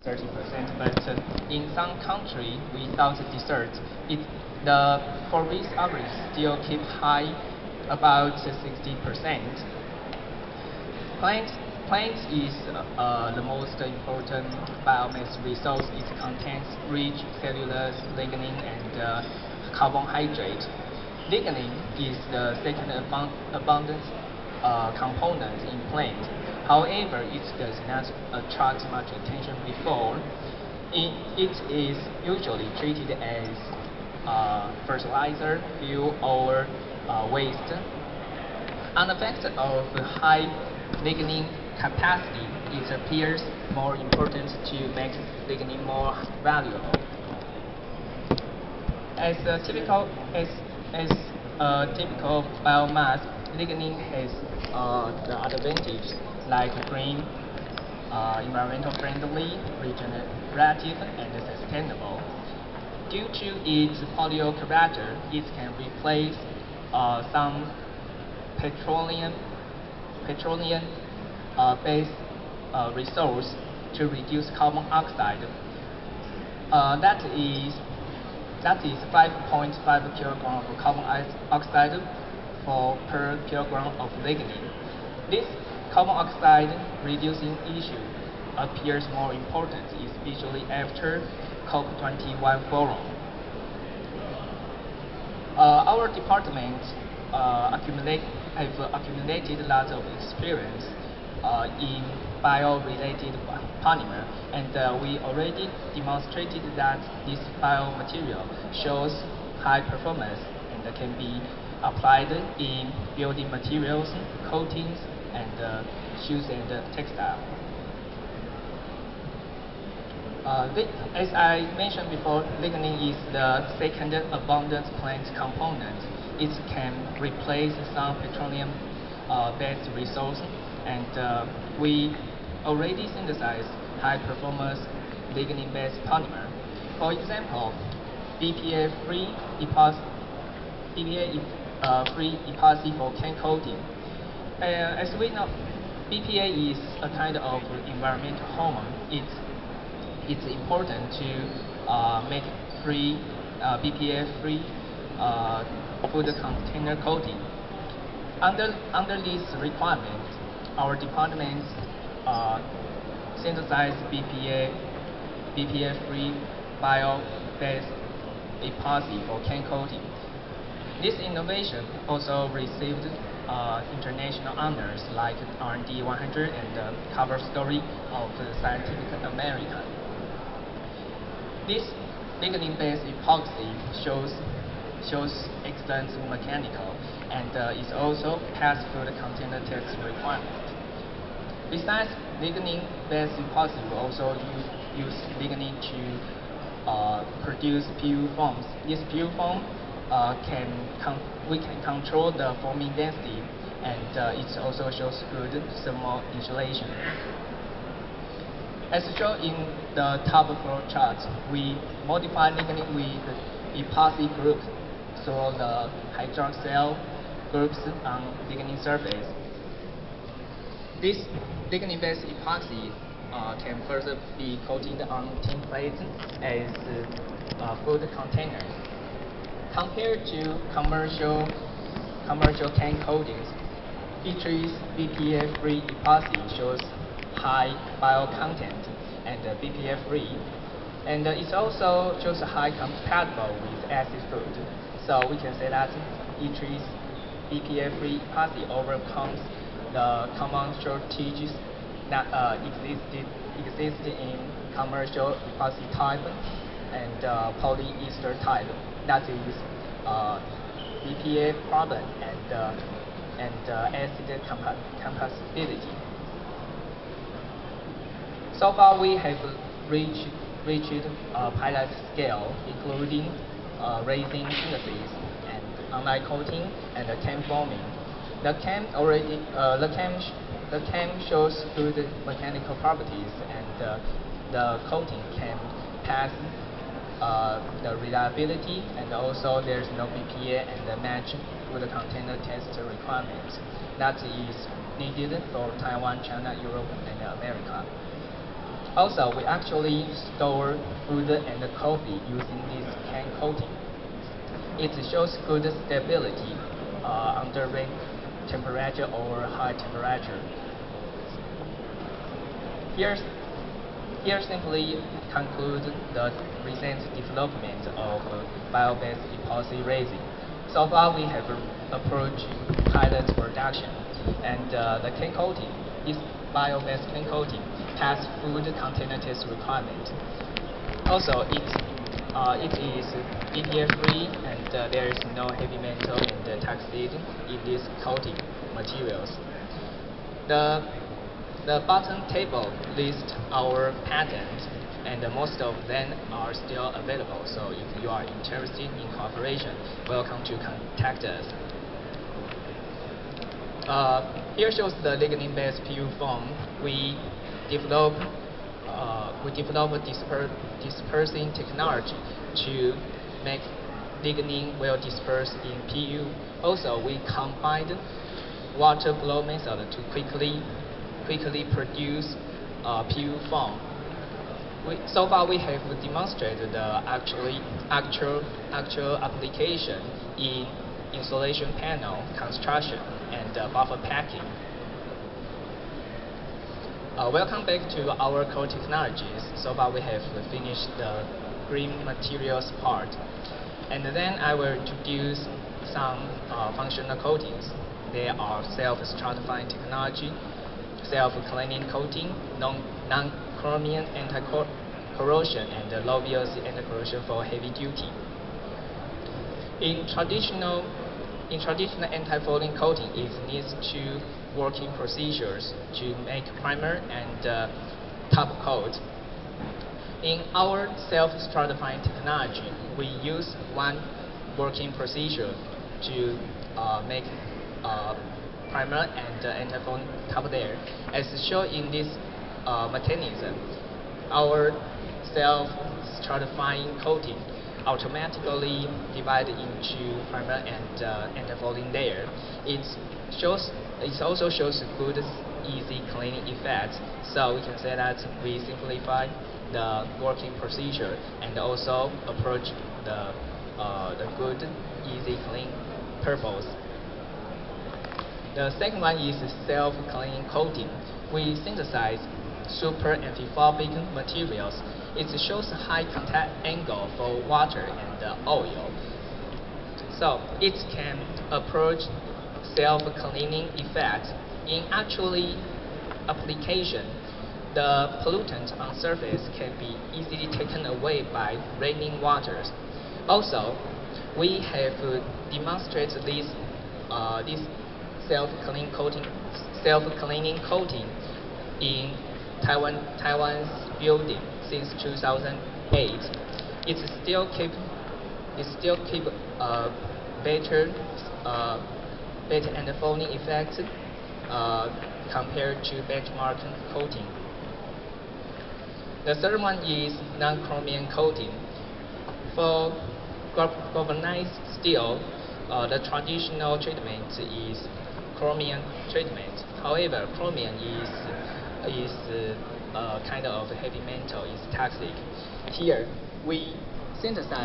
30%, but in some country without dessert, the for-base average still keep high, about 60%. Plants is the most important biomass resource. It contains rich cellulose, lignin, and carbohydrate. Lignin is the second abundant component in plant. However, it does not attract much attention before. It is usually treated as fertilizer, fuel, or waste. An effect of high lignin capacity, it appears more important to make lignin more valuable. As a typical biomass, lignin has the advantage like green, environmental friendly, regenerative, and sustainable. Due to its polyol character, it can replace some petroleum-based resource to reduce carbon oxide. That is 5.5 kilogram of carbon oxide per kilogram of lignin. This carbon oxide reducing issue appears more important, especially after COP21 forum. Our department have accumulated a lot of experience in bio-related polymer, and we already demonstrated that this biomaterial shows high performance and can be applied in building materials, coatings, and shoes and textile. As I mentioned before, lignin is the second abundant plant component. It can replace some petroleum-based resource, and we already synthesize high-performance lignin-based polymer. For example, BPA-free epoxy for can coating. As we know, BPA is a kind of environmental hormone. It's important to make BPA-free food container coating. Under this requirement, our department synthesized BPA-free bio-based epoxy for can coating. This innovation also received international honors like R&D 100 and the cover story of Scientific American. This lignin-based epoxy shows excellent mechanical and is also passed through the container test requirement. Besides lignin-based epoxy, we also use lignin to produce PU foams. This PU foam we can control the foaming density, and it also shows good thermal insulation. As shown in the top flow chart, we modify lignin with epoxy group through the hydroxyl groups on lignin surface. This lignin-based epoxy can further be coated on tin plates as food containers. Compared to commercial can coatings, P3's BPA-free epoxy shows high bio content and BPA-free, and it also shows high compatible with acid food. So we can say that P3's BPA-free epoxy overcomes the common shortages that exist in commercial epoxy type and polyester type. That is BPA problem and acid compatibility. So far, we have reached pilot scale, including resin synthesis and online coating and cam foaming. The cam shows good mechanical properties, and the coating can pass the reliability, and also there's no BPA and match with the container test requirements that is needed for Taiwan, China, Europe, and America. Also, we actually store food and coffee using this can coating. It shows good stability under room temperature or high temperature. Here simply conclude the recent development of bio-based epoxy resin. So far, we have approached pilot production, and the can coating, this bio-based can coating, has food container test requirement. Also, it is BPA-free, and there is no heavy metal and toxic in these coating materials. The bottom table lists our patents, and most of them are still available. So if you are interested in cooperation, welcome to contact us. Here shows the lignin-based PU foam. We develop dispersing technology to make lignin well dispersed in PU. Also, we combined water blow method to quickly produce PU foam. So far, we have demonstrated the actual application in insulation panel construction and buffer packing. Welcome back to our core technologies. So far, we have finished the green materials part, and then I will introduce some functional coatings. They are self-stratifying technology, self-cleaning coating, non-chromium anti-corrosion, and low VOC anti-corrosion for heavy duty. In traditional anti-fouling coating, it needs two working procedures to make primer and top coat. In our self-stratifying technology, we use one working procedure to make primer and anti-fouling top layer. As shown in this mechanism, our self-stratifying coating automatically divided into primer and anti-fouling layer. It also shows good, easy cleaning effect. So we can say that we simplify the working procedure and also approach the good, easy clean purpose. The second one is self-cleaning coating. We synthesize super amphiphobic materials. It shows high contact angle for water and oil. So it can approach self-cleaning effect. In application, the pollutant on surface can be easily taken away by raining waters. Also, we have demonstrated this self-cleaning coating in Taiwan's building since 2008. It still keep better anti-fouling effect compared to benchmark coating. The third one is non-chromium coating. For galvanized steel, the traditional treatment is chromium treatment. However, chromium is kind of heavy metal, is toxic. Here we synthesize